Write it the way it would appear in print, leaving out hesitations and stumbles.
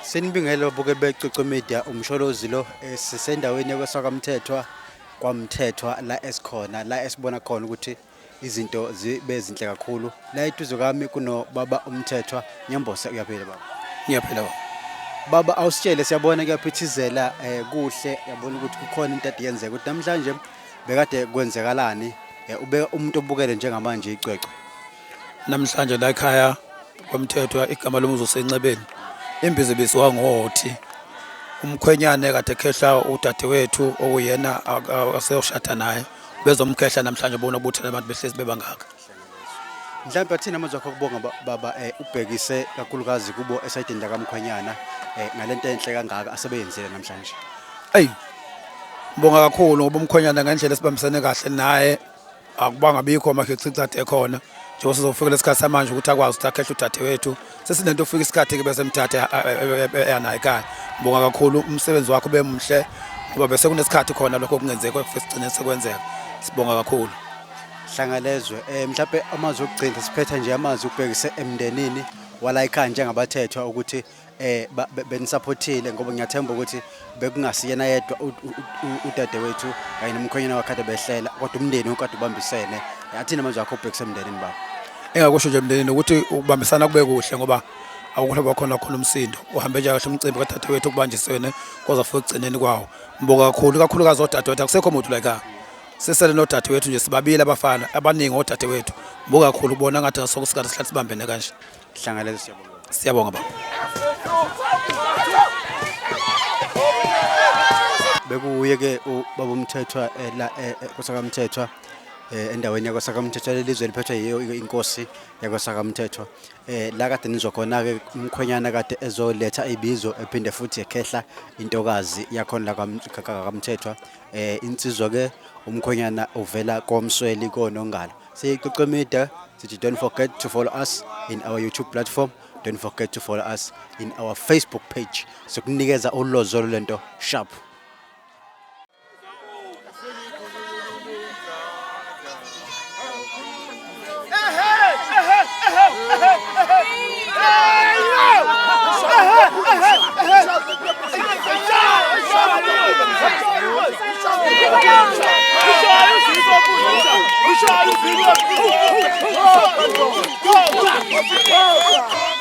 Sinibingelo buke beCoco Media umsholozi lo sisendaweni yakwesakwaMthethwa kwaMthethwa la esikhona la esibona khona ukuthi izinto zibe zinhle kakhulu la eduze kwami kuno baba uMthethwa Nyambosa uyaphila baba Ngiyaphila baba. Baba awusitshele siyabona kuyaphithizela kuhle yabona ukuthi kukhona into ade yenzeka ukuthi namhlanje bekade kwenzekalani ube umuntu obukele njengamanje icwecwe Namhlanje la ekhaya kwaMthethwa igama lomuzi useNxebeni. Imbizo bisiwa ngothi umkhwenyane kade ekhehla udadewethu okuyena aseyoshada naye bezomkhehla namhlanje bona ubuthela abantu behlezi bebangaka. Mhlawumbe athina amazwi akho kubonga baba ubhekise kakhulukazi kubo esayidini lakamkhwenyana ngalento enhle kangaka asebeyenzile namhlanje. Ey. Ngibonga kakhulu ngoba umkhwenyana ngendlela esibambisene kahle naye akubanga bikho amakhicicade ekhona. Nje sizofika lesikhathi samanje ukuthi akwazi ukuthi akhehla udadewethu. Sesinento ufika isikhathi ke bese mthatha yana ekhaya. Ngibonga kakhulu umsebenzi wakho bemuhle ngoba bese kunesikhathi khona lokho kungenzeka kufesicine sekwenzeka. Sibonga kakhulu. Hlangalezwe mhlawumbe amazwi okugcina siphetha nje amazwi ukubhekise emndenini wala ekhaya njengabathetwa ukuthi benisupportile ngoba ngiyathemba ukuthi bekungasiyena yedwa udadewethu kanye nomkhwenyana wakhe behlela kodwa umndeni ukade ubambisene athina amazwi akho ubhekise emndenini baba. Engakusho nje emndenini ukuthi ukubambisana kube kuhle ngoba awukho khona umsindo uhambe nje kahle umcimbi kadadewethu kubanjisene koza futhi egcineni kwawo. Ngibonga kakhulukazi odadewethu akusekho umuntu la ekhaya. Sesele nodadewethu nje sibabili abafana abaningi odadewethu. Ngibonga kakhulu ubona ngathi ngasokusikhathi sihlala sibambene kanje. Hlangaleza siyabonga. Siyabonga baba. Bekuye ke ubaba uMthethwa la KwesakwaMthethwa endaweni yaKwesakwaMthethwa lelizwe liphethwe yiyo inkosi yaKwesakwaMthethwa la kade nizwa khona ke umkhwenyana kade ezoletha ibizo ephinde futhi ekhehla intokazi yakhona la kwaMthethwa insizwa ke umkhwenyana uvela komsweli konongalo siyiCoco Media sithi don't forget to follow us in our YouTube platform, don't forget to follow us in our Facebook page sokunikeza ulozolo lento sharp. Go!